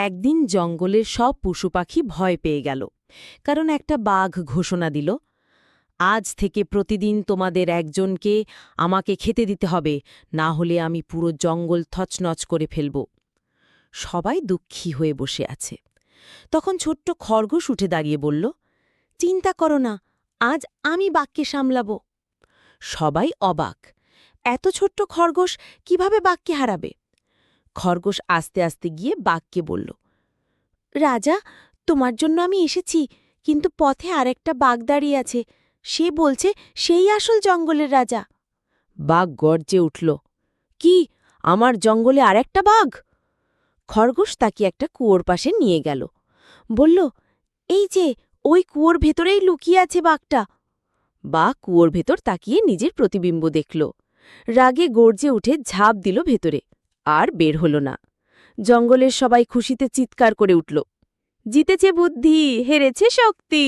একদিন জঙ্গলের সব পশু পাখি ভয় পেয়ে গেল, কারণ একটা বাঘ ঘোষণা দিল, আজ থেকে প্রতিদিন তোমাদের একজনকে আমাকে খেতে দিতে হবে, না হলে আমি পুরো জঙ্গল থচনচ করে ফেলব। সবাই দুঃখী হয়ে বসে আছে। তখন ছোট্ট খরগোশ উঠে দাঁড়িয়ে বলল, চিন্তা করো না, আজ আমি বাঘকে সামলাব। সবাই অবাক, এত ছোট্ট খরগোশ কিভাবে বাঘকে হারাবে? খরগোশ আস্তে আস্তে গিয়ে বাঘকে বলল, রাজা, তোমার জন্য আমি এসেছি, কিন্তু পথে আরেকটা বাঘ দাঁড়িয়ে আছে, সে বলছে সেই আসল জঙ্গলের রাজা। বাঘ গর্জে উঠল, কি, আমার জঙ্গলে আরেকটা বাঘ? খরগোশ তাকে একটা কুয়োর পাশে নিয়ে গেল, বলল, এই যে ওই কুয়োর ভেতরেই লুকিয়ে আছে বাঘটা। বাঘ কুয়োর ভেতর তাকিয়ে নিজের প্রতিবিম্ব দেখল, রাগে গর্জে উঠে ঝাঁপ দিল ভেতরে, আর বের হল না। জঙ্গলের সবাই খুশিতে চিৎকার করে উঠল, জিতেছে বুদ্ধি, হেরেছে শক্তি।